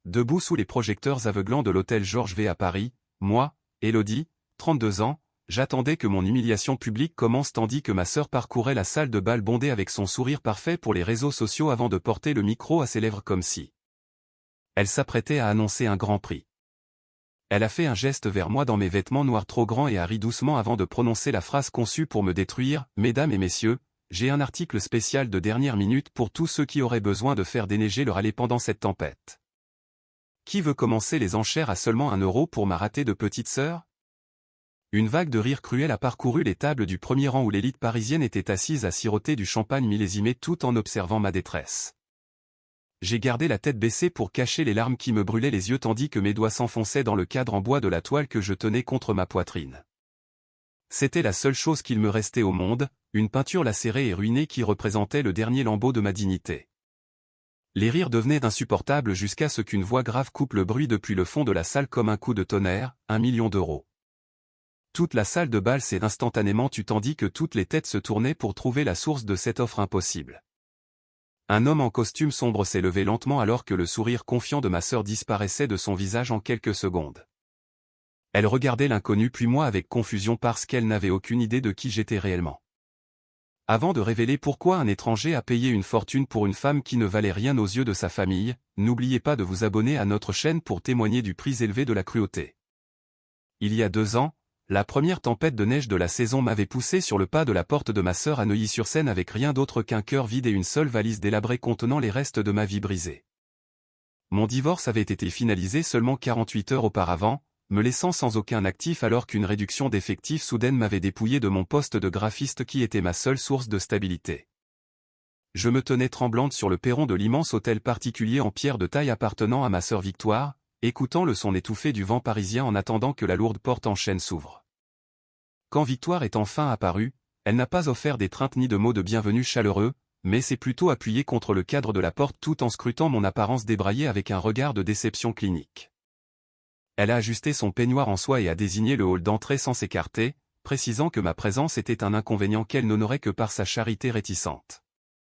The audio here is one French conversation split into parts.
debout sous les projecteurs aveuglants de l'hôtel Georges V à Paris, moi, Élodie, 32 ans, j'attendais que mon humiliation publique commence tandis que ma sœur parcourait la salle de bal bondée avec son sourire parfait pour les réseaux sociaux avant de porter le micro à ses lèvres comme si elle s'apprêtait à annoncer un grand prix. Elle a fait un geste vers moi dans mes vêtements noirs trop grands et a ri doucement avant de prononcer la phrase conçue pour me détruire. Mesdames et messieurs, j'ai un article spécial de dernière minute pour tous ceux qui auraient besoin de faire déneiger leur allée pendant cette tempête. Qui veut commencer les enchères à seulement 1 euro pour ma ratée de petite sœur? Une vague de rire cruel a parcouru les tables du premier rang où l'élite parisienne était assise à siroter du champagne millésimé tout en observant ma détresse. J'ai gardé la tête baissée pour cacher les larmes qui me brûlaient les yeux tandis que mes doigts s'enfonçaient dans le cadre en bois de la toile que je tenais contre ma poitrine. C'était la seule chose qu'il me restait au monde, une peinture lacérée et ruinée qui représentait le dernier lambeau de ma dignité. Les rires devenaient insupportables jusqu'à ce qu'une voix grave coupe le bruit depuis le fond de la salle comme un coup de tonnerre, 1 million d'euros. Toute la salle de bal s'est instantanément tue tandis que toutes les têtes se tournaient pour trouver la source de cette offre impossible. Un homme en costume sombre s'est levé lentement alors que le sourire confiant de ma sœur disparaissait de son visage en quelques secondes. Elle regardait l'inconnu puis moi avec confusion parce qu'elle n'avait aucune idée de qui j'étais réellement. Avant de révéler pourquoi un étranger a payé une fortune pour une femme qui ne valait rien aux yeux de sa famille, n'oubliez pas de vous abonner à notre chaîne pour témoigner du prix élevé de la cruauté. Il y a 2 ans, la première tempête de neige de la saison m'avait poussé sur le pas de la porte de ma sœur à Neuilly-sur-Seine avec rien d'autre qu'un cœur vide et une seule valise délabrée contenant les restes de ma vie brisée. Mon divorce avait été finalisé seulement 48 heures auparavant, me laissant sans aucun actif alors qu'une réduction d'effectifs soudaine m'avait dépouillé de mon poste de graphiste qui était ma seule source de stabilité. Je me tenais tremblante sur le perron de l'immense hôtel particulier en pierre de taille appartenant à ma sœur Victoire, écoutant le son étouffé du vent parisien en attendant que la lourde porte en chêne s'ouvre. Quand Victoire est enfin apparue, elle n'a pas offert d'étreinte ni de mots de bienvenue chaleureux, mais s'est plutôt appuyée contre le cadre de la porte tout en scrutant mon apparence débraillée avec un regard de déception clinique. Elle a ajusté son peignoir en soie et a désigné le hall d'entrée sans s'écarter, précisant que ma présence était un inconvénient qu'elle n'honorait que par sa charité réticente.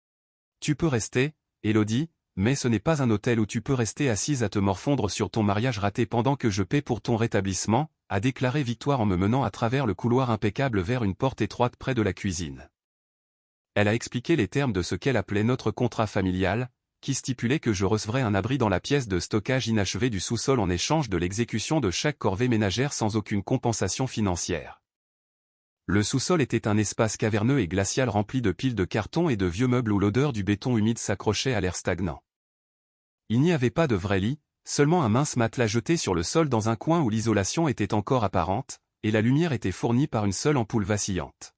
« Tu peux rester, Élodie, mais ce n'est pas un hôtel où tu peux rester assise à te morfondre sur ton mariage raté pendant que je paie pour ton rétablissement », a déclaré Victoire en me menant à travers le couloir impeccable vers une porte étroite près de la cuisine. Elle a expliqué les termes de ce qu'elle appelait notre contrat familial, qui stipulait que je recevrais un abri dans la pièce de stockage inachevée du sous-sol en échange de l'exécution de chaque corvée ménagère sans aucune compensation financière. Le sous-sol était un espace caverneux et glacial rempli de piles de carton et de vieux meubles où l'odeur du béton humide s'accrochait à l'air stagnant. Il n'y avait pas de vrai lit, seulement un mince matelas jeté sur le sol dans un coin où l'isolation était encore apparente, et la lumière était fournie par une seule ampoule vacillante.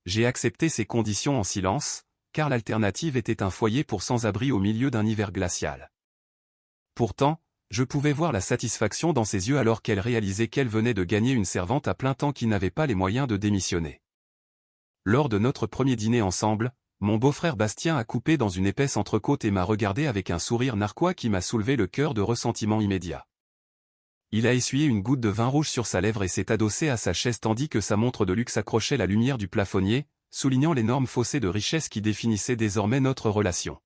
J'ai accepté ces conditions en silence, car l'alternative était un foyer pour sans-abri au milieu d'un hiver glacial. Pourtant, je pouvais voir la satisfaction dans ses yeux alors qu'elle réalisait qu'elle venait de gagner une servante à plein temps qui n'avait pas les moyens de démissionner. Lors de notre premier dîner ensemble, mon beau-frère Bastien a coupé dans une épaisse entrecôte et m'a regardé avec un sourire narquois qui m'a soulevé le cœur de ressentiment immédiat. Il a essuyé une goutte de vin rouge sur sa lèvre et s'est adossé à sa chaise tandis que sa montre de luxe accrochait la lumière du plafonnier, soulignant l'énorme fossé de richesse qui définissait désormais notre relation.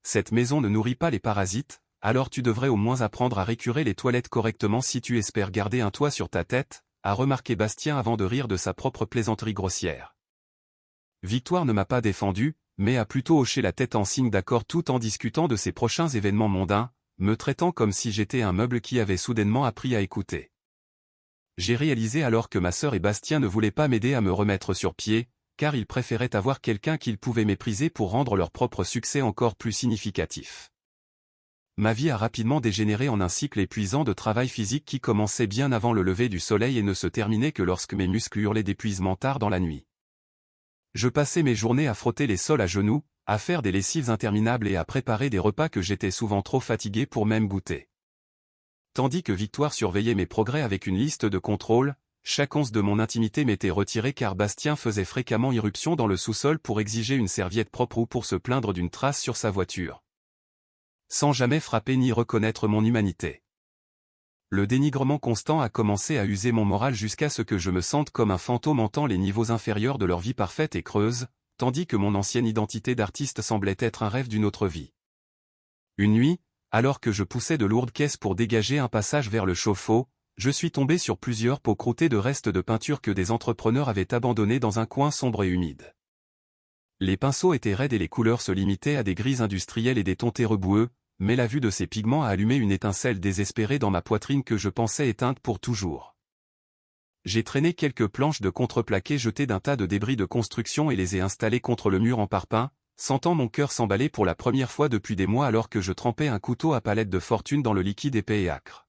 Cette maison ne nourrit pas les parasites, alors tu devrais au moins apprendre à récurer les toilettes correctement si tu espères garder un toit sur ta tête, a remarqué Bastien avant de rire de sa propre plaisanterie grossière. Victoire ne m'a pas défendu, mais a plutôt hoché la tête en signe d'accord tout en discutant de ses prochains événements mondains, me traitant comme si j'étais un meuble qui avait soudainement appris à écouter. J'ai réalisé alors que ma sœur et Bastien ne voulaient pas m'aider à me remettre sur pied, car ils préféraient avoir quelqu'un qu'ils pouvaient mépriser pour rendre leur propre succès encore plus significatif. Ma vie a rapidement dégénéré en un cycle épuisant de travail physique qui commençait bien avant le lever du soleil et ne se terminait que lorsque mes muscles hurlaient d'épuisement tard dans la nuit. Je passais mes journées à frotter les sols à genoux, à faire des lessives interminables et à préparer des repas que j'étais souvent trop fatigué pour même goûter. Tandis que Victoire surveillait mes progrès avec une liste de contrôle, chaque once de mon intimité m'était retirée car Bastien faisait fréquemment irruption dans le sous-sol pour exiger une serviette propre ou pour se plaindre d'une trace sur sa voiture. Sans jamais frapper ni reconnaître mon humanité. Le dénigrement constant a commencé à user mon moral jusqu'à ce que je me sente comme un fantôme hantant les niveaux inférieurs de leur vie parfaite et creuse, tandis que mon ancienne identité d'artiste semblait être un rêve d'une autre vie. Une nuit, alors que je poussais de lourdes caisses pour dégager un passage vers le chauffe-eau, je suis tombé sur plusieurs pots croûtés de restes de peinture que des entrepreneurs avaient abandonnés dans un coin sombre et humide. Les pinceaux étaient raides et les couleurs se limitaient à des grises industrielles et des tons terreux boueux, mais la vue de ces pigments a allumé une étincelle désespérée dans ma poitrine que je pensais éteinte pour toujours. J'ai traîné quelques planches de contreplaqué jetées d'un tas de débris de construction et les ai installées contre le mur en parpaing, sentant mon cœur s'emballer pour la première fois depuis des mois alors que je trempais un couteau à palette de fortune dans le liquide épais et âcre.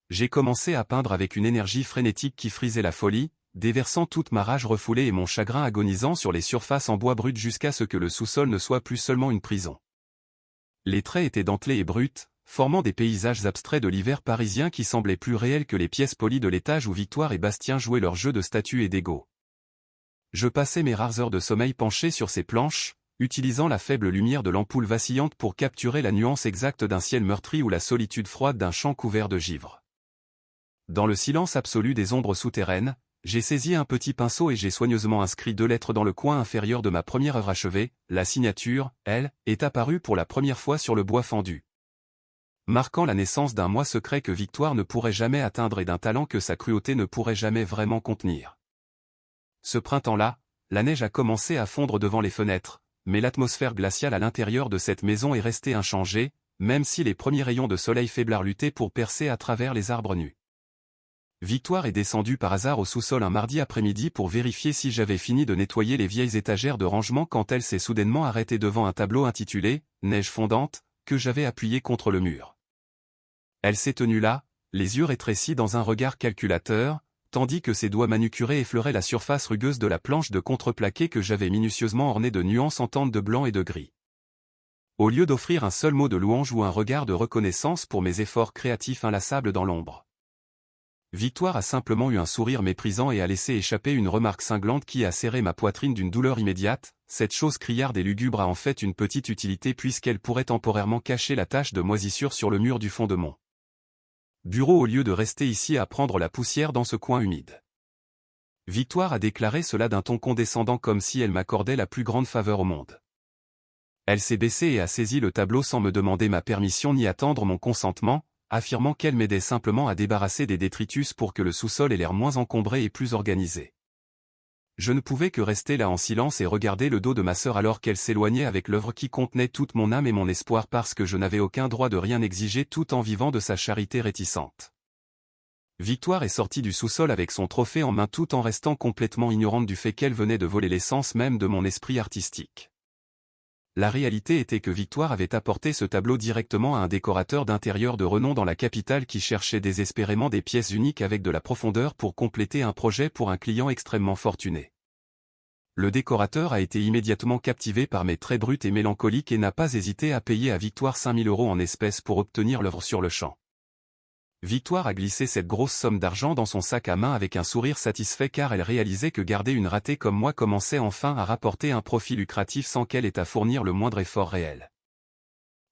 J'ai commencé à peindre avec une énergie frénétique qui frisait la folie, déversant toute ma rage refoulée et mon chagrin agonisant sur les surfaces en bois brut jusqu'à ce que le sous-sol ne soit plus seulement une prison. Les traits étaient dentelés et bruts, formant des paysages abstraits de l'hiver parisien qui semblaient plus réels que les pièces polies de l'étage où Victoire et Bastien jouaient leur jeu de statues et d'ego. Je passais mes rares heures de sommeil penché sur ces planches, utilisant la faible lumière de l'ampoule vacillante pour capturer la nuance exacte d'un ciel meurtri ou la solitude froide d'un champ couvert de givre. Dans le silence absolu des ombres souterraines, j'ai saisi un petit pinceau et j'ai soigneusement inscrit 2 lettres dans le coin inférieur de ma première œuvre achevée. La signature, elle, est apparue pour la première fois sur le bois fendu, marquant la naissance d'un moi secret que Victoire ne pourrait jamais atteindre et d'un talent que sa cruauté ne pourrait jamais vraiment contenir. Ce printemps-là, la neige a commencé à fondre devant les fenêtres, mais l'atmosphère glaciale à l'intérieur de cette maison est restée inchangée, même si les premiers rayons de soleil faiblard luttaient pour percer à travers les arbres nus. Victoire est descendue par hasard au sous-sol un mardi après-midi pour vérifier si j'avais fini de nettoyer les vieilles étagères de rangement quand elle s'est soudainement arrêtée devant un tableau intitulé « Neige fondante » que j'avais appuyé contre le mur. Elle s'est tenue là, les yeux rétrécis dans un regard calculateur, tandis que ses doigts manucurés effleuraient la surface rugueuse de la planche de contreplaqué que j'avais minutieusement ornée de nuances en teintes de blanc et de gris. Au lieu d'offrir un seul mot de louange ou un regard de reconnaissance pour mes efforts créatifs inlassables dans l'ombre, Victoire a simplement eu un sourire méprisant et a laissé échapper une remarque cinglante qui a serré ma poitrine d'une douleur immédiate. Cette chose criarde et lugubre a en fait une petite utilité puisqu'elle pourrait temporairement cacher la tache de moisissure sur le mur du fond de mon bureau au lieu de rester ici à prendre la poussière dans ce coin humide. Victoire a déclaré cela d'un ton condescendant comme si elle m'accordait la plus grande faveur au monde. Elle s'est baissée et a saisi le tableau sans me demander ma permission ni attendre mon consentement, affirmant qu'elle m'aidait simplement à débarrasser des détritus pour que le sous-sol ait l'air moins encombré et plus organisé. Je ne pouvais que rester là en silence et regarder le dos de ma sœur alors qu'elle s'éloignait avec l'œuvre qui contenait toute mon âme et mon espoir parce que je n'avais aucun droit de rien exiger tout en vivant de sa charité réticente. Victoire est sortie du sous-sol avec son trophée en main tout en restant complètement ignorante du fait qu'elle venait de voler l'essence même de mon esprit artistique. La réalité était que Victoire avait apporté ce tableau directement à un décorateur d'intérieur de renom dans la capitale qui cherchait désespérément des pièces uniques avec de la profondeur pour compléter un projet pour un client extrêmement fortuné. Le décorateur a été immédiatement captivé par mes traits bruts et mélancoliques et n'a pas hésité à payer à Victoire 5 000 € en espèces pour obtenir l'œuvre sur le champ. Victoire a glissé cette grosse somme d'argent dans son sac à main avec un sourire satisfait car elle réalisait que garder une ratée comme moi commençait enfin à rapporter un profit lucratif sans qu'elle ait à fournir le moindre effort réel.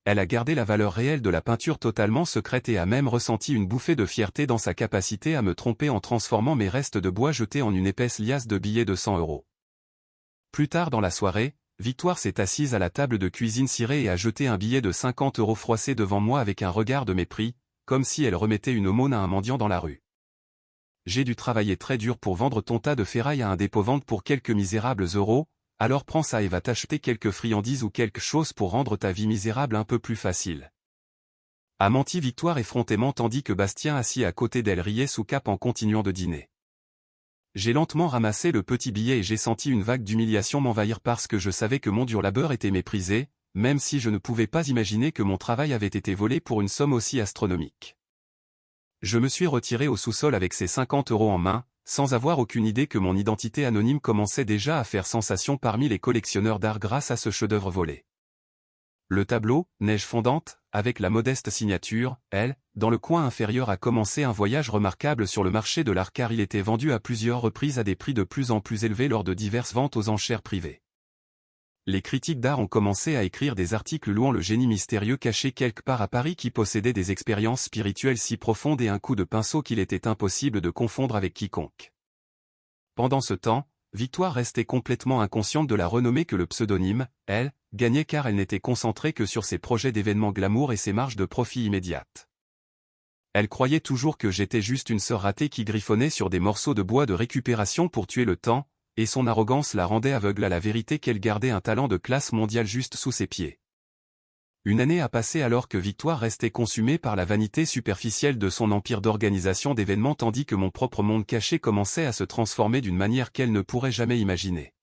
Elle a gardé la valeur réelle de la peinture totalement secrète et a même ressenti une bouffée de fierté dans sa capacité à me tromper en transformant mes restes de bois jetés en une épaisse liasse de billets de 100 €. Plus tard dans la soirée, Victoire s'est assise à la table de cuisine cirée et a jeté un billet de 50 € froissé devant moi avec un regard de mépris, comme si elle remettait une aumône à un mendiant dans la rue. J'ai dû travailler très dur pour vendre ton tas de ferraille à un dépôt-vente pour quelques misérables euros, alors prends ça et va t'acheter quelques friandises ou quelque chose pour rendre ta vie misérable un peu plus facile. A menti Victoire effrontément tandis que Bastien assis à côté d'elle riait sous cape en continuant de dîner. J'ai lentement ramassé le petit billet et j'ai senti une vague d'humiliation m'envahir parce que je savais que mon dur labeur était méprisé, même si je ne pouvais pas imaginer que mon travail avait été volé pour une somme aussi astronomique. Je me suis retiré au sous-sol avec ces 50 € en main, sans avoir aucune idée que mon identité anonyme commençait déjà à faire sensation parmi les collectionneurs d'art grâce à ce chef-d'œuvre volé. Le tableau, Neige fondante, avec la modeste signature, elle, dans le coin inférieur a commencé un voyage remarquable sur le marché de l'art car il était vendu à plusieurs reprises à des prix de plus en plus élevés lors de diverses ventes aux enchères privées. Les critiques d'art ont commencé à écrire des articles louant le génie mystérieux caché quelque part à Paris qui possédait des expériences spirituelles si profondes et un coup de pinceau qu'il était impossible de confondre avec quiconque. Pendant ce temps, Victoire restait complètement inconsciente de la renommée que le pseudonyme, elle, gagnait car elle n'était concentrée que sur ses projets d'événements glamour et ses marges de profit immédiates. Elle croyait toujours que j'étais juste une sœur ratée qui griffonnait sur des morceaux de bois de récupération pour tuer le temps, et son arrogance la rendait aveugle à la vérité qu'elle gardait un talent de classe mondiale juste sous ses pieds. Une année a passé alors que Victoire restait consumée par la vanité superficielle de son empire d'organisation d'événements tandis que mon propre monde caché commençait à se transformer d'une manière qu'elle ne pourrait jamais imaginer.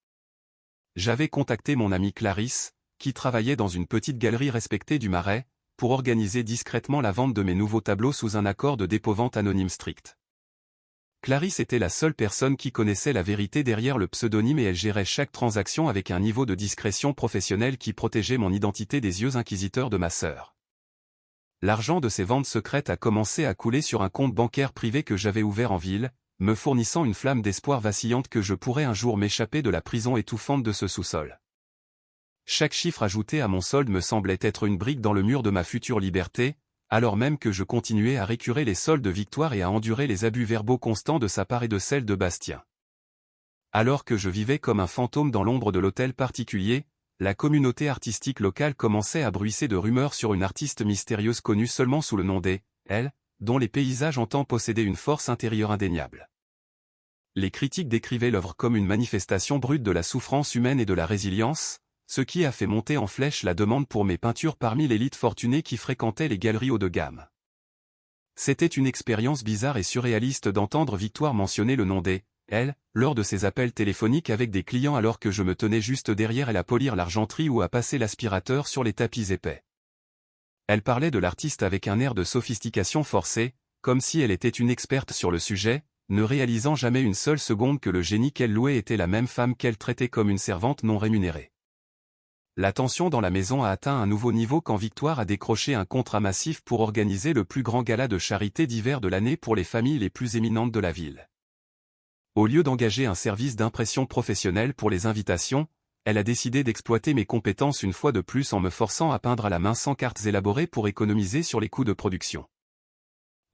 J'avais contacté mon amie Clarisse, qui travaillait dans une petite galerie respectée du Marais, pour organiser discrètement la vente de mes nouveaux tableaux sous un accord de dépôt-vente anonyme strict. Clarisse était la seule personne qui connaissait la vérité derrière le pseudonyme et elle gérait chaque transaction avec un niveau de discrétion professionnelle qui protégeait mon identité des yeux inquisiteurs de ma sœur. L'argent de ces ventes secrètes a commencé à couler sur un compte bancaire privé que j'avais ouvert en ville, me fournissant une flamme d'espoir vacillante que je pourrais un jour m'échapper de la prison étouffante de ce sous-sol. Chaque chiffre ajouté à mon solde me semblait être une brique dans le mur de ma future liberté, alors même que je continuais à récurer les soldes de Victoire et à endurer les abus verbaux constants de sa part et de celle de Bastien. Alors que je vivais comme un fantôme dans l'ombre de l'hôtel particulier, la communauté artistique locale commençait à bruisser de rumeurs sur une artiste mystérieuse connue seulement sous le nom d', elle, dont les paysages en temps possédaient une force intérieure indéniable. Les critiques décrivaient l'œuvre comme une manifestation brute de la souffrance humaine et de la résilience, ce qui a fait monter en flèche la demande pour mes peintures parmi l'élite fortunée qui fréquentait les galeries haut de gamme. C'était une expérience bizarre et surréaliste d'entendre Victoire mentionner le nom d', elle, lors de ses appels téléphoniques avec des clients alors que je me tenais juste derrière elle à polir l'argenterie ou à passer l'aspirateur sur les tapis épais. Elle parlait de l'artiste avec un air de sophistication forcée, comme si elle était une experte sur le sujet, ne réalisant jamais une seule seconde que le génie qu'elle louait était la même femme qu'elle traitait comme une servante non rémunérée. La tension dans la maison a atteint un nouveau niveau quand Victoire a décroché un contrat massif pour organiser le plus grand gala de charité d'hiver de l'année pour les familles les plus éminentes de la ville. Au lieu d'engager un service d'impression professionnel pour les invitations, elle a décidé d'exploiter mes compétences une fois de plus en me forçant à peindre à la main sans cartes élaborées pour économiser sur les coûts de production.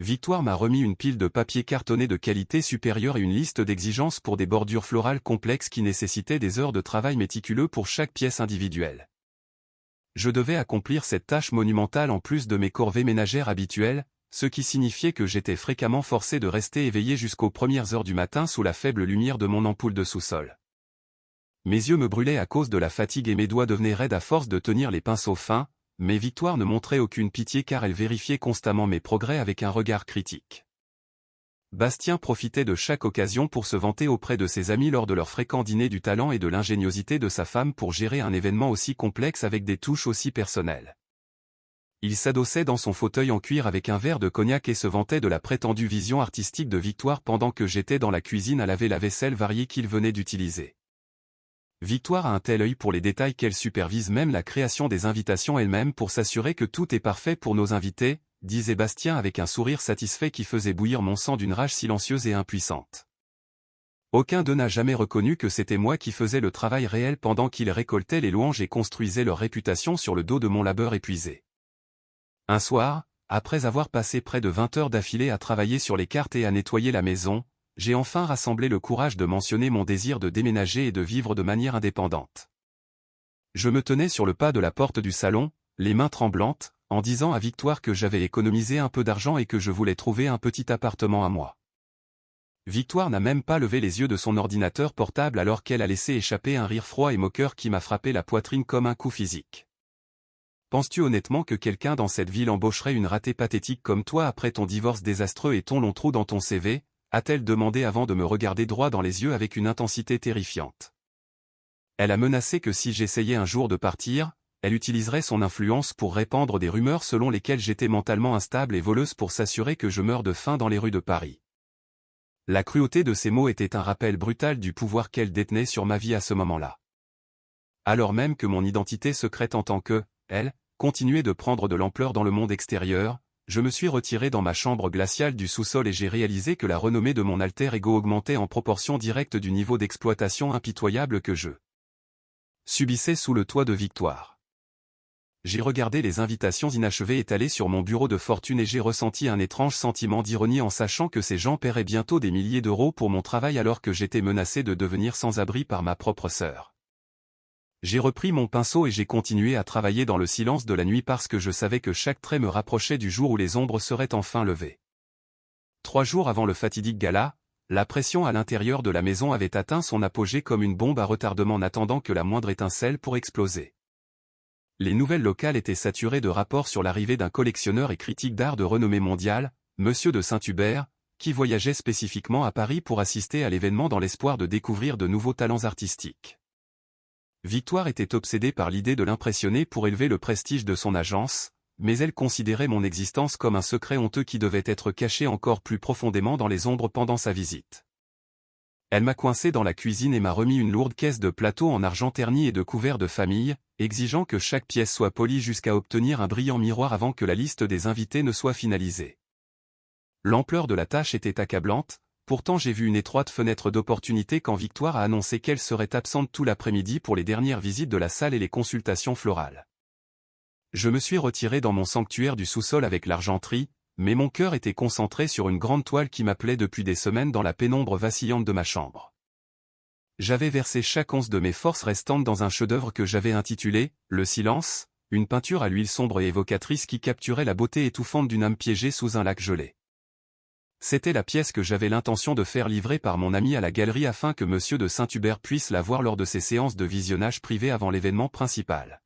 Victoire m'a remis une pile de papier cartonné de qualité supérieure et une liste d'exigences pour des bordures florales complexes qui nécessitaient des heures de travail méticuleux pour chaque pièce individuelle. Je devais accomplir cette tâche monumentale en plus de mes corvées ménagères habituelles, ce qui signifiait que j'étais fréquemment forcé de rester éveillé jusqu'aux premières heures du matin sous la faible lumière de mon ampoule de sous-sol. Mes yeux me brûlaient à cause de la fatigue et mes doigts devenaient raides à force de tenir les pinceaux fins, mais Victoire ne montrait aucune pitié car elle vérifiait constamment mes progrès avec un regard critique. Bastien profitait de chaque occasion pour se vanter auprès de ses amis lors de leur fréquent dîner du talent et de l'ingéniosité de sa femme pour gérer un événement aussi complexe avec des touches aussi personnelles. Il s'adossait dans son fauteuil en cuir avec un verre de cognac et se vantait de la prétendue vision artistique de Victoire pendant que j'étais dans la cuisine à laver la vaisselle variée qu'il venait d'utiliser. Victoire a un tel œil pour les détails qu'elle supervise même la création des invitations elle-même pour s'assurer que tout est parfait pour nos invités, disait Bastien avec un sourire satisfait qui faisait bouillir mon sang d'une rage silencieuse et impuissante. Aucun d'eux n'a jamais reconnu que c'était moi qui faisais le travail réel pendant qu'ils récoltaient les louanges et construisaient leur réputation sur le dos de mon labeur épuisé. Un soir, après avoir passé près de 20 heures d'affilée à travailler sur les cartes et à nettoyer la maison, j'ai enfin rassemblé le courage de mentionner mon désir de déménager et de vivre de manière indépendante. Je me tenais sur le pas de la porte du salon, les mains tremblantes, en disant à Victoire que j'avais économisé un peu d'argent et que je voulais trouver un petit appartement à moi. Victoire n'a même pas levé les yeux de son ordinateur portable alors qu'elle a laissé échapper un rire froid et moqueur qui m'a frappé la poitrine comme un coup physique. Penses-tu honnêtement que quelqu'un dans cette ville embaucherait une ratée pathétique comme toi après ton divorce désastreux et ton long trou dans ton CV ? A-t-elle demandé avant de me regarder droit dans les yeux avec une intensité terrifiante. Elle a menacé que si j'essayais un jour de partir, elle utiliserait son influence pour répandre des rumeurs selon lesquelles j'étais mentalement instable et voleuse pour s'assurer que je meure de faim dans les rues de Paris. La cruauté de ces mots était un rappel brutal du pouvoir qu'elle détenait sur ma vie à ce moment-là. Alors même que mon identité secrète en tant que, elle, continuait de prendre de l'ampleur dans le monde extérieur, je me suis retiré dans ma chambre glaciale du sous-sol et j'ai réalisé que la renommée de mon alter ego augmentait en proportion directe du niveau d'exploitation impitoyable que je subissais sous le toit de Victoire. J'ai regardé les invitations inachevées étalées sur mon bureau de fortune et j'ai ressenti un étrange sentiment d'ironie en sachant que ces gens paieraient bientôt des milliers d'euros pour mon travail alors que j'étais menacé de devenir sans abri par ma propre sœur. J'ai repris mon pinceau et j'ai continué à travailler dans le silence de la nuit parce que je savais que chaque trait me rapprochait du jour où les ombres seraient enfin levées. 3 jours avant le fatidique gala, la pression à l'intérieur de la maison avait atteint son apogée comme une bombe à retardement n'attendant que la moindre étincelle pour exploser. Les nouvelles locales étaient saturées de rapports sur l'arrivée d'un collectionneur et critique d'art de renommée mondiale, Monsieur de Saint-Hubert, qui voyageait spécifiquement à Paris pour assister à l'événement dans l'espoir de découvrir de nouveaux talents artistiques. Victoire était obsédée par l'idée de l'impressionner pour élever le prestige de son agence, mais elle considérait mon existence comme un secret honteux qui devait être caché encore plus profondément dans les ombres pendant sa visite. Elle m'a coincé dans la cuisine et m'a remis une lourde caisse de plateaux en argent terni et de couverts de famille, exigeant que chaque pièce soit polie jusqu'à obtenir un brillant miroir avant que la liste des invités ne soit finalisée. L'ampleur de la tâche était accablante, pourtant j'ai vu une étroite fenêtre d'opportunité quand Victoire a annoncé qu'elle serait absente tout l'après-midi pour les dernières visites de la salle et les consultations florales. Je me suis retiré dans mon sanctuaire du sous-sol avec l'argenterie, mais mon cœur était concentré sur une grande toile qui m'appelait depuis des semaines dans la pénombre vacillante de ma chambre. J'avais versé chaque once de mes forces restantes dans un chef-d'œuvre que j'avais intitulé « Le silence », une peinture à l'huile sombre et évocatrice qui capturait la beauté étouffante d'une âme piégée sous un lac gelé. C'était la pièce que j'avais l'intention de faire livrer par mon ami à la galerie afin que Monsieur de Saint-Hubert puisse la voir lors de ses séances de visionnage privé avant l'événement principal.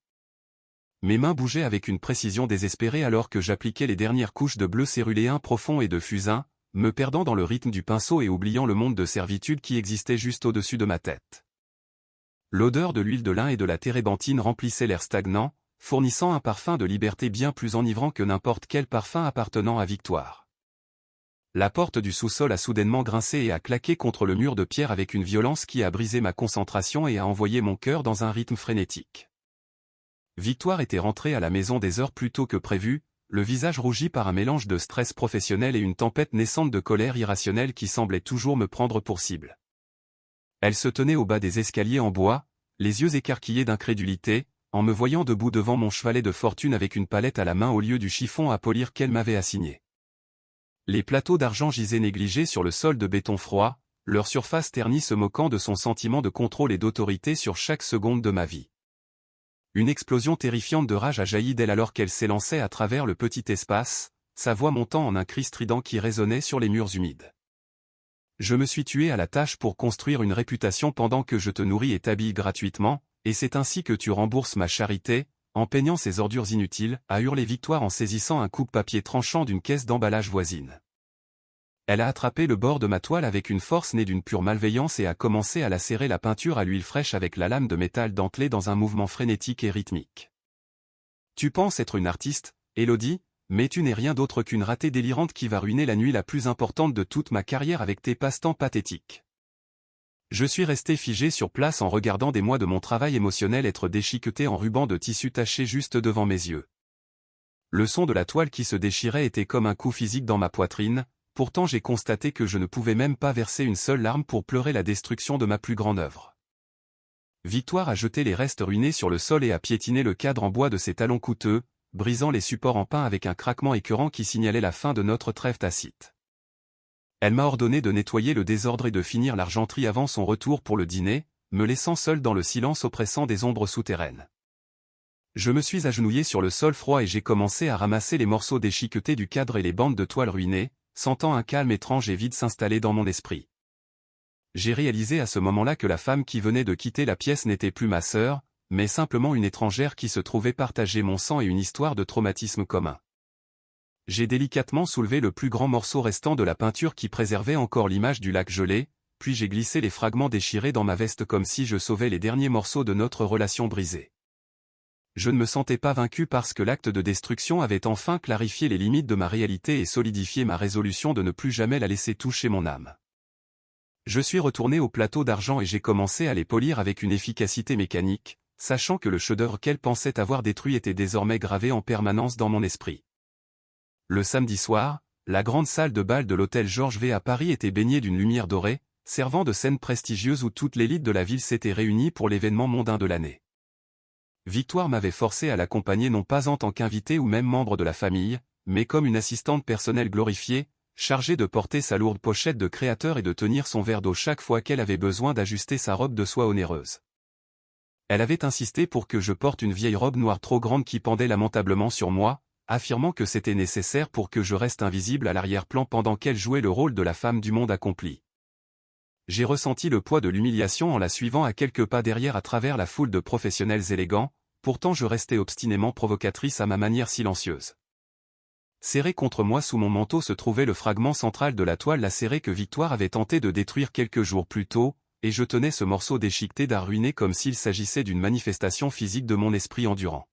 Mes mains bougeaient avec une précision désespérée alors que j'appliquais les dernières couches de bleu céruléen profond et de fusain, me perdant dans le rythme du pinceau et oubliant le monde de servitude qui existait juste au-dessus de ma tête. L'odeur de l'huile de lin et de la térébenthine remplissait l'air stagnant, fournissant un parfum de liberté bien plus enivrant que n'importe quel parfum appartenant à Victoire. La porte du sous-sol a soudainement grincé et a claqué contre le mur de pierre avec une violence qui a brisé ma concentration et a envoyé mon cœur dans un rythme frénétique. Victoire était rentrée à la maison des heures plus tôt que prévu, le visage rougi par un mélange de stress professionnel et une tempête naissante de colère irrationnelle qui semblait toujours me prendre pour cible. Elle se tenait au bas des escaliers en bois, les yeux écarquillés d'incrédulité, en me voyant debout devant mon chevalet de fortune avec une palette à la main au lieu du chiffon à polir qu'elle m'avait assigné. Les plateaux d'argent gisaient négligés sur le sol de béton froid, leur surface ternie se moquant de son sentiment de contrôle et d'autorité sur chaque seconde de ma vie. Une explosion terrifiante de rage a jailli d'elle alors qu'elle s'élançait à travers le petit espace, sa voix montant en un cri strident qui résonnait sur les murs humides. Je me suis tué à la tâche pour construire une réputation pendant que je te nourris et t'habille gratuitement, et c'est ainsi que tu rembourses ma charité, en peignant ces ordures inutiles, a hurlé Victoire en saisissant un coupe-papier tranchant d'une caisse d'emballage voisine. Elle a attrapé le bord de ma toile avec une force née d'une pure malveillance et a commencé à lacérer la peinture à l'huile fraîche avec la lame de métal dentelée dans un mouvement frénétique et rythmique. Tu penses être une artiste, Élodie, mais tu n'es rien d'autre qu'une ratée délirante qui va ruiner la nuit la plus importante de toute ma carrière avec tes passe-temps pathétiques. Je suis resté figé sur place en regardant des mois de mon travail émotionnel être déchiquetés en rubans de tissu taché juste devant mes yeux. Le son de la toile qui se déchirait était comme un coup physique dans ma poitrine. Pourtant j'ai constaté que je ne pouvais même pas verser une seule larme pour pleurer la destruction de ma plus grande œuvre. Victoire a jeté les restes ruinés sur le sol et a piétiné le cadre en bois de ses talons coûteux, brisant les supports en pin avec un craquement écœurant qui signalait la fin de notre trêve tacite. Elle m'a ordonné de nettoyer le désordre et de finir l'argenterie avant son retour pour le dîner, me laissant seul dans le silence oppressant des ombres souterraines. Je me suis agenouillé sur le sol froid et j'ai commencé à ramasser les morceaux déchiquetés du cadre et les bandes de toile ruinées, sentant un calme étrange et vide s'installer dans mon esprit. J'ai réalisé à ce moment-là que la femme qui venait de quitter la pièce n'était plus ma sœur, mais simplement une étrangère qui se trouvait partager mon sang et une histoire de traumatisme commun. J'ai délicatement soulevé le plus grand morceau restant de la peinture qui préservait encore l'image du lac gelé, puis j'ai glissé les fragments déchirés dans ma veste comme si je sauvais les derniers morceaux de notre relation brisée. Je ne me sentais pas vaincu parce que l'acte de destruction avait enfin clarifié les limites de ma réalité et solidifié ma résolution de ne plus jamais la laisser toucher mon âme. Je suis retourné au plateau d'argent et j'ai commencé à les polir avec une efficacité mécanique, sachant que le chef-d'œuvre qu'elle pensait avoir détruit était désormais gravé en permanence dans mon esprit. Le samedi soir, la grande salle de bal de l'hôtel Georges V à Paris était baignée d'une lumière dorée, servant de scène prestigieuse où toute l'élite de la ville s'était réunie pour l'événement mondain de l'année. Victoire m'avait forcé à l'accompagner non pas en tant qu'invité ou même membre de la famille, mais comme une assistante personnelle glorifiée, chargée de porter sa lourde pochette de créateur et de tenir son verre d'eau chaque fois qu'elle avait besoin d'ajuster sa robe de soie onéreuse. Elle avait insisté pour que je porte une vieille robe noire trop grande qui pendait lamentablement sur moi, affirmant que c'était nécessaire pour que je reste invisible à l'arrière-plan pendant qu'elle jouait le rôle de la femme du monde accompli. J'ai ressenti le poids de l'humiliation en la suivant à quelques pas derrière à travers la foule de professionnels élégants, pourtant je restais obstinément provocatrice à ma manière silencieuse. Serré contre moi sous mon manteau se trouvait le fragment central de la toile lacérée que Victoire avait tenté de détruire quelques jours plus tôt, et je tenais ce morceau déchiqueté d'art ruiné comme s'il s'agissait d'une manifestation physique de mon esprit endurant.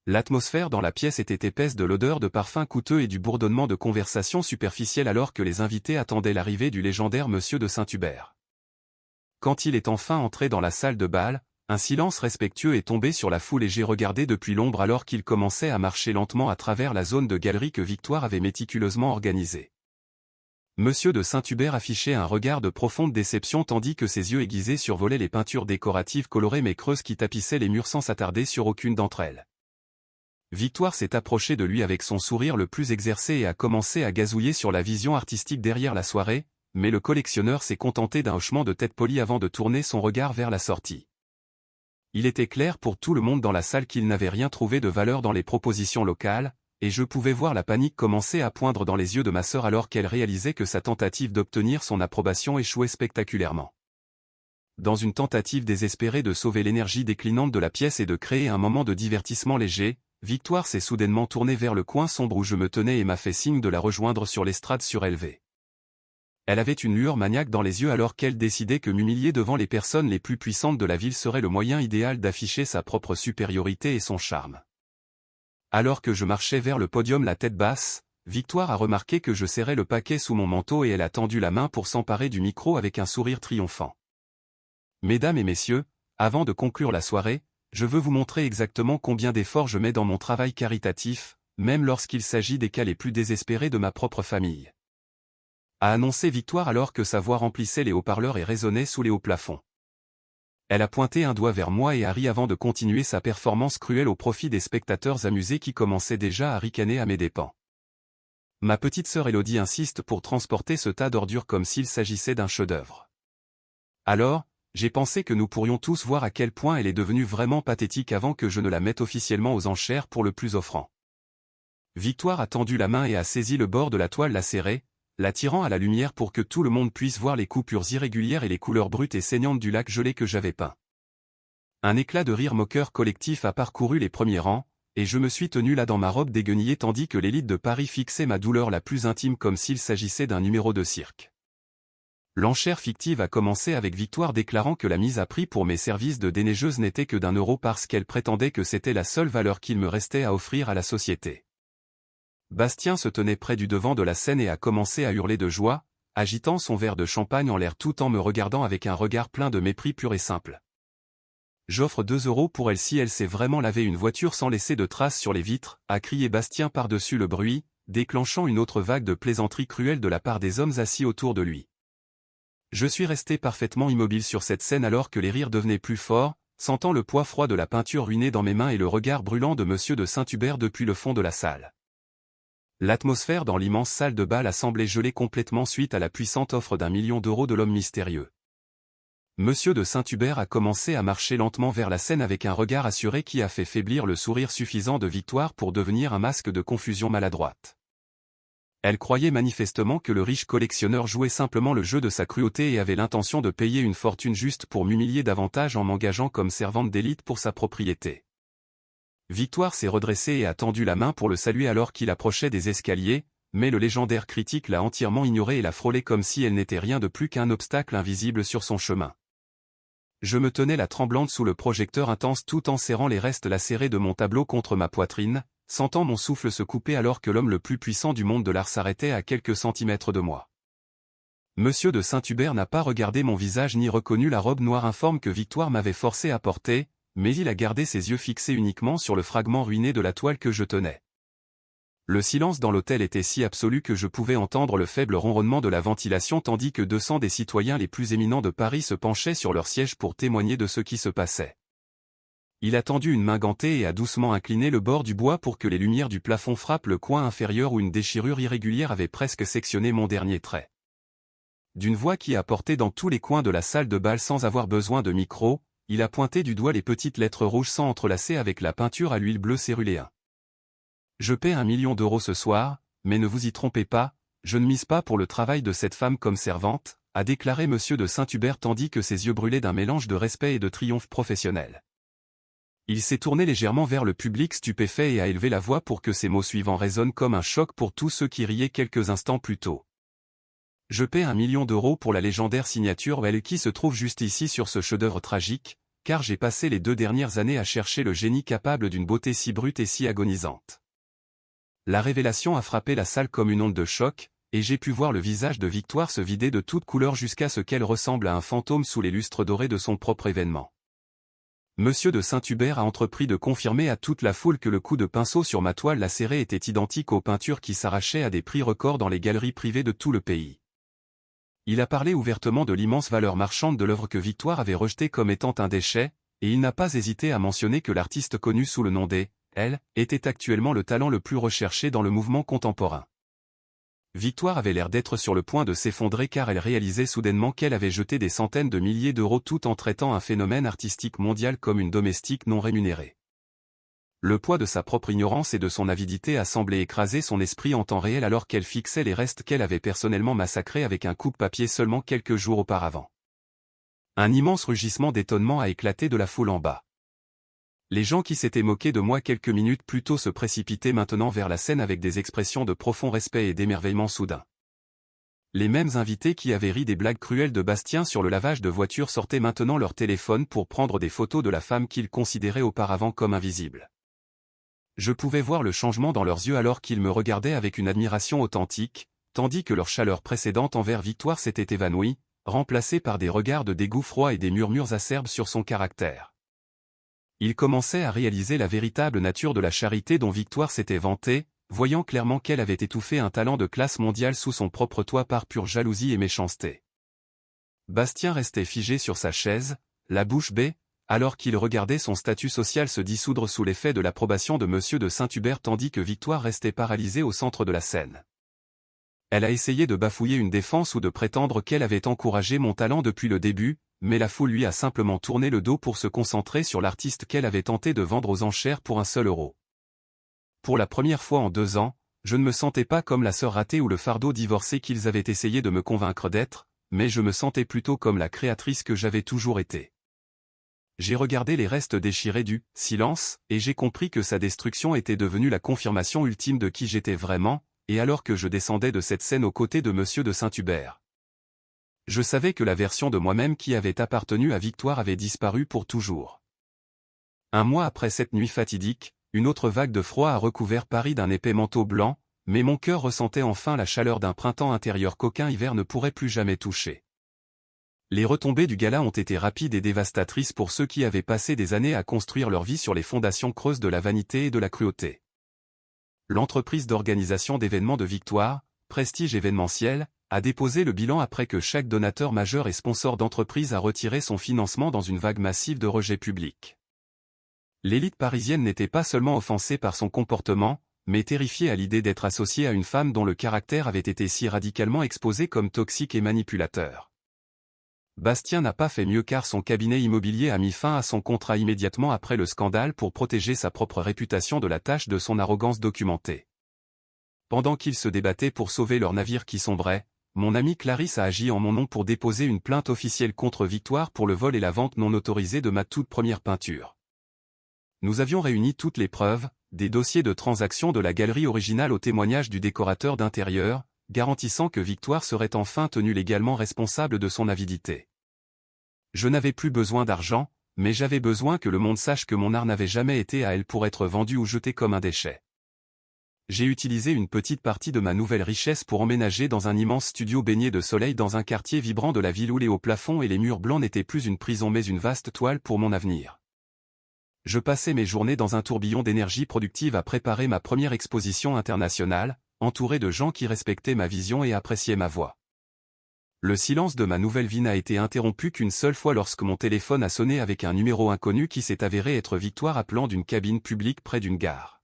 L'atmosphère dans la pièce était épaisse de l'odeur de parfums coûteux et du bourdonnement de conversations superficielles alors que les invités attendaient l'arrivée du légendaire Monsieur de Saint-Hubert. Quand il est enfin entré dans la salle de bal, un silence respectueux est tombé sur la foule et j'ai regardé depuis l'ombre alors qu'il commençait à marcher lentement à travers la zone de galerie que Victoire avait méticuleusement organisée. Monsieur de Saint-Hubert affichait un regard de profonde déception tandis que ses yeux aiguisés survolaient les peintures décoratives colorées mais creuses qui tapissaient les murs sans s'attarder sur aucune d'entre elles. Victoire s'est approchée de lui avec son sourire le plus exercé et a commencé à gazouiller sur la vision artistique derrière la soirée, mais le collectionneur s'est contenté d'un hochement de tête poli avant de tourner son regard vers la sortie. Il était clair pour tout le monde dans la salle qu'il n'avait rien trouvé de valeur dans les propositions locales, et je pouvais voir la panique commencer à poindre dans les yeux de ma sœur alors qu'elle réalisait que sa tentative d'obtenir son approbation échouait spectaculairement. Dans une tentative désespérée de sauver l'énergie déclinante de la pièce et de créer un moment de divertissement léger, Victoire s'est soudainement tournée vers le coin sombre où je me tenais et m'a fait signe de la rejoindre sur l'estrade surélevée. Elle avait une lueur maniaque dans les yeux alors qu'elle décidait que m'humilier devant les personnes les plus puissantes de la ville serait le moyen idéal d'afficher sa propre supériorité et son charme. Alors que je marchais vers le podium la tête basse, Victoire a remarqué que je serrais le paquet sous mon manteau et elle a tendu la main pour s'emparer du micro avec un sourire triomphant. Mesdames et messieurs, avant de conclure la soirée, je veux vous montrer exactement combien d'efforts je mets dans mon travail caritatif, même lorsqu'il s'agit des cas les plus désespérés de ma propre famille. A annoncé Victoire alors que sa voix remplissait les haut-parleurs et résonnait sous les hauts plafonds. Elle a pointé un doigt vers moi et a ri avant de continuer sa performance cruelle au profit des spectateurs amusés qui commençaient déjà à ricaner à mes dépens. Ma petite sœur Élodie insiste pour transporter ce tas d'ordures comme s'il s'agissait d'un chef-d'œuvre. Alors, j'ai pensé que nous pourrions tous voir à quel point elle est devenue vraiment pathétique avant que je ne la mette officiellement aux enchères pour le plus offrant. Victoire a tendu la main et a saisi le bord de la toile lacérée, l'attirant à la lumière pour que tout le monde puisse voir les coupures irrégulières et les couleurs brutes et saignantes du lac gelé que j'avais peint. Un éclat de rire moqueur collectif a parcouru les premiers rangs, et je me suis tenu là dans ma robe déguenillée tandis que l'élite de Paris fixait ma douleur la plus intime comme s'il s'agissait d'un numéro de cirque. L'enchère fictive a commencé avec Victoire déclarant que la mise à prix pour mes services de déneigeuse n'était que d'1 € parce qu'elle prétendait que c'était la seule valeur qu'il me restait à offrir à la société. Bastien se tenait près du devant de la scène et a commencé à hurler de joie, agitant son verre de champagne en l'air tout en me regardant avec un regard plein de mépris pur et simple. J'offre 2 € pour elle si elle sait vraiment laver une voiture sans laisser de traces sur les vitres, a crié Bastien par-dessus le bruit, déclenchant une autre vague de plaisanteries cruelles de la part des hommes assis autour de lui. Je suis resté parfaitement immobile sur cette scène alors que les rires devenaient plus forts, sentant le poids froid de la peinture ruinée dans mes mains et le regard brûlant de Monsieur de Saint-Hubert depuis le fond de la salle. L'atmosphère dans l'immense salle de bal a semblé geler complètement suite à la puissante offre d'1 million d'euros de l'homme mystérieux. Monsieur de Saint-Hubert a commencé à marcher lentement vers la scène avec un regard assuré qui a fait faiblir le sourire suffisant de Victoire pour devenir un masque de confusion maladroite. Elle croyait manifestement que le riche collectionneur jouait simplement le jeu de sa cruauté et avait l'intention de payer une fortune juste pour m'humilier davantage en m'engageant comme servante d'élite pour sa propriété. Victoire s'est redressée et a tendu la main pour le saluer alors qu'il approchait des escaliers, mais le légendaire critique l'a entièrement ignorée et l'a frôlée comme si elle n'était rien de plus qu'un obstacle invisible sur son chemin. Je me tenais la tremblante sous le projecteur intense tout en serrant les restes lacérés de mon tableau contre ma poitrine, sentant mon souffle se couper alors que l'homme le plus puissant du monde de l'art s'arrêtait à quelques centimètres de moi. Monsieur de Saint-Hubert n'a pas regardé mon visage ni reconnu la robe noire informe que Victoire m'avait forcé à porter, mais il a gardé ses yeux fixés uniquement sur le fragment ruiné de la toile que je tenais. Le silence dans l'hôtel était si absolu que je pouvais entendre le faible ronronnement de la ventilation tandis que 200 des citoyens les plus éminents de Paris se penchaient sur leur siège pour témoigner de ce qui se passait. Il a tendu une main gantée et a doucement incliné le bord du bois pour que les lumières du plafond frappent le coin inférieur où une déchirure irrégulière avait presque sectionné mon dernier trait. D'une voix qui a porté dans tous les coins de la salle de bal sans avoir besoin de micro, il a pointé du doigt les petites lettres rouges sans entrelacer avec la peinture à l'huile bleue céruléen. Je paie 1 million d'euros ce soir, mais ne vous y trompez pas, je ne mise pas pour le travail de cette femme comme servante, a déclaré monsieur de Saint-Hubert tandis que ses yeux brûlaient d'un mélange de respect et de triomphe professionnel. Il s'est tourné légèrement vers le public stupéfait et a élevé la voix pour que ses mots suivants résonnent comme un choc pour tous ceux qui riaient quelques instants plus tôt. Je paie 1 million d'euros pour la légendaire signature elle qui se trouve juste ici sur ce chef-d'œuvre tragique, car j'ai passé les 2 dernières années à chercher le génie capable d'une beauté si brute et si agonisante. La révélation a frappé la salle comme une onde de choc, et j'ai pu voir le visage de Victoire se vider de toute couleur jusqu'à ce qu'elle ressemble à un fantôme sous les lustres dorés de son propre événement. Monsieur de Saint-Hubert a entrepris de confirmer à toute la foule que le coup de pinceau sur ma toile lacérée était identique aux peintures qui s'arrachaient à des prix records dans les galeries privées de tout le pays. Il a parlé ouvertement de l'immense valeur marchande de l'œuvre que Victoire avait rejetée comme étant un déchet, et il n'a pas hésité à mentionner que l'artiste connu sous le nom d'"Elle" était actuellement le talent le plus recherché dans le mouvement contemporain. Victoire avait l'air d'être sur le point de s'effondrer car elle réalisait soudainement qu'elle avait jeté des centaines de milliers d'euros tout en traitant un phénomène artistique mondial comme une domestique non rémunérée. Le poids de sa propre ignorance et de son avidité a semblé écraser son esprit en temps réel alors qu'elle fixait les restes qu'elle avait personnellement massacrés avec un coupe-papier seulement quelques jours auparavant. Un immense rugissement d'étonnement a éclaté de la foule en bas. Les gens qui s'étaient moqués de moi quelques minutes plus tôt se précipitaient maintenant vers la scène avec des expressions de profond respect et d'émerveillement soudain. Les mêmes invités qui avaient ri des blagues cruelles de Bastien sur le lavage de voitures sortaient maintenant leur téléphone pour prendre des photos de la femme qu'ils considéraient auparavant comme invisible. Je pouvais voir le changement dans leurs yeux alors qu'ils me regardaient avec une admiration authentique, tandis que leur chaleur précédente envers Victoire s'était évanouie, remplacée par des regards de dégoût froid et des murmures acerbes sur son caractère. Il commençait à réaliser la véritable nature de la charité dont Victoire s'était vantée, voyant clairement qu'elle avait étouffé un talent de classe mondiale sous son propre toit par pure jalousie et méchanceté. Bastien restait figé sur sa chaise, la bouche bée, alors qu'il regardait son statut social se dissoudre sous l'effet de l'approbation de monsieur de Saint-Hubert tandis que Victoire restait paralysée au centre de la scène. Elle a essayé de bafouiller une défense ou de prétendre qu'elle avait encouragé mon talent depuis le début, mais la foule lui a simplement tourné le dos pour se concentrer sur l'artiste qu'elle avait tenté de vendre aux enchères pour 1 seul euro. Pour la première fois en 2 ans, je ne me sentais pas comme la sœur ratée ou le fardeau divorcé qu'ils avaient essayé de me convaincre d'être, mais je me sentais plutôt comme la créatrice que j'avais toujours été. J'ai regardé les restes déchirés du « silence » et j'ai compris que sa destruction était devenue la confirmation ultime de qui j'étais vraiment, et alors que je descendais de cette scène aux côtés de monsieur de Saint-Hubert. Je savais que la version de moi-même qui avait appartenu à Victoire avait disparu pour toujours. 1 mois après cette nuit fatidique, une autre vague de froid a recouvert Paris d'un épais manteau blanc, mais mon cœur ressentait enfin la chaleur d'un printemps intérieur qu'aucun hiver ne pourrait plus jamais toucher. Les retombées du gala ont été rapides et dévastatrices pour ceux qui avaient passé des années à construire leur vie sur les fondations creuses de la vanité et de la cruauté. L'entreprise d'organisation d'événements de Victoire, Prestige événementiel, a déposé le bilan après que chaque donateur majeur et sponsor d'entreprise a retiré son financement dans une vague massive de rejets publics. L'élite parisienne n'était pas seulement offensée par son comportement, mais terrifiée à l'idée d'être associée à une femme dont le caractère avait été si radicalement exposé comme toxique et manipulateur. Bastien n'a pas fait mieux car son cabinet immobilier a mis fin à son contrat immédiatement après le scandale pour protéger sa propre réputation de la tâche de son arrogance documentée. Pendant qu'ils se débattaient pour sauver leur navire qui sombrait, mon amie Clarisse a agi en mon nom pour déposer une plainte officielle contre Victoire pour le vol et la vente non autorisée de ma toute première peinture. Nous avions réuni toutes les preuves, des dossiers de transaction de la galerie originale au témoignage du décorateur d'intérieur, garantissant que Victoire serait enfin tenue légalement responsable de son avidité. Je n'avais plus besoin d'argent, mais j'avais besoin que le monde sache que mon art n'avait jamais été à elle pour être vendu ou jeté comme un déchet. J'ai utilisé une petite partie de ma nouvelle richesse pour emménager dans un immense studio baigné de soleil dans un quartier vibrant de la ville où les hauts plafonds et les murs blancs n'étaient plus une prison mais une vaste toile pour mon avenir. Je passais mes journées dans un tourbillon d'énergie productive à préparer ma première exposition internationale, entouré de gens qui respectaient ma vision et appréciaient ma voix. Le silence de ma nouvelle vie n'a été interrompu qu'une seule fois lorsque mon téléphone a sonné avec un numéro inconnu qui s'est avéré être Victoire appelant d'une cabine publique près d'une gare.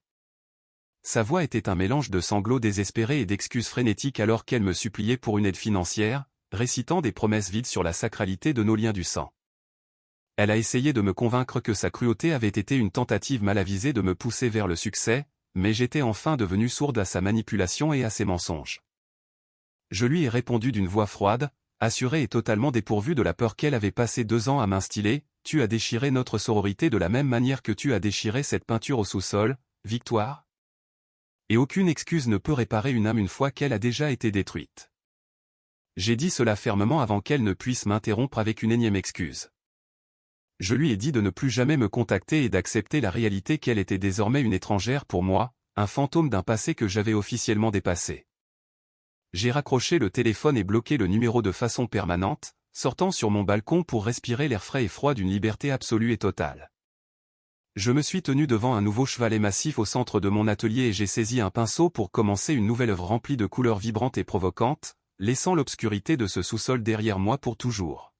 Sa voix était un mélange de sanglots désespérés et d'excuses frénétiques alors qu'elle me suppliait pour une aide financière, récitant des promesses vides sur la sacralité de nos liens du sang. Elle a essayé de me convaincre que sa cruauté avait été une tentative mal avisée de me pousser vers le succès, mais j'étais enfin devenu sourde à sa manipulation et à ses mensonges. Je lui ai répondu d'une voix froide, assurée et totalement dépourvue de la peur qu'elle avait passé 2 ans à m'instiller. Tu as déchiré notre sororité de la même manière que tu as déchiré cette peinture au sous-sol, Victoire. Et aucune excuse ne peut réparer une âme une fois qu'elle a déjà été détruite. J'ai dit cela fermement avant qu'elle ne puisse m'interrompre avec une énième excuse. Je lui ai dit de ne plus jamais me contacter et d'accepter la réalité qu'elle était désormais une étrangère pour moi, un fantôme d'un passé que j'avais officiellement dépassé. J'ai raccroché le téléphone et bloqué le numéro de façon permanente, sortant sur mon balcon pour respirer l'air frais et froid d'une liberté absolue et totale. Je me suis tenu devant un nouveau chevalet massif au centre de mon atelier et j'ai saisi un pinceau pour commencer une nouvelle œuvre remplie de couleurs vibrantes et provocantes, laissant l'obscurité de ce sous-sol derrière moi pour toujours.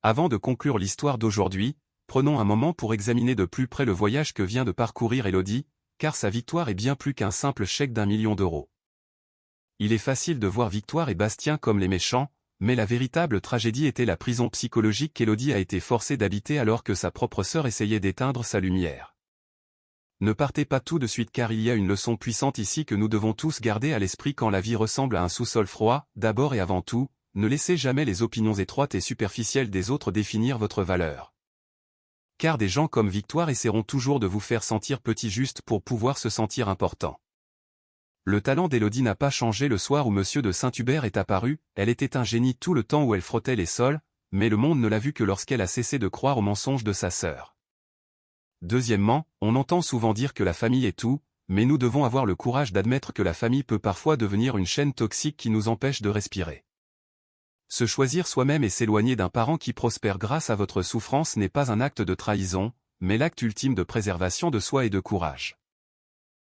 Avant de conclure l'histoire d'aujourd'hui, prenons un moment pour examiner de plus près le voyage que vient de parcourir Élodie, car sa victoire est bien plus qu'un simple chèque d'1 million d'euros. Il est facile de voir Victoire et Bastien comme les méchants, mais la véritable tragédie était la prison psychologique qu'Élodie a été forcée d'habiter alors que sa propre sœur essayait d'éteindre sa lumière. Ne partez pas tout de suite car il y a une leçon puissante ici que nous devons tous garder à l'esprit quand la vie ressemble à un sous-sol froid. D'abord et avant tout, ne laissez jamais les opinions étroites et superficielles des autres définir votre valeur. Car des gens comme Victoire essaieront toujours de vous faire sentir petit juste pour pouvoir se sentir important. Le talent d'Élodie n'a pas changé le soir où Monsieur de Saint-Hubert est apparu, elle était un génie tout le temps où elle frottait les sols, mais le monde ne l'a vue que lorsqu'elle a cessé de croire aux mensonges de sa sœur. Deuxièmement, on entend souvent dire que la famille est tout, mais nous devons avoir le courage d'admettre que la famille peut parfois devenir une chaîne toxique qui nous empêche de respirer. Se choisir soi-même et s'éloigner d'un parent qui prospère grâce à votre souffrance n'est pas un acte de trahison, mais l'acte ultime de préservation de soi et de courage.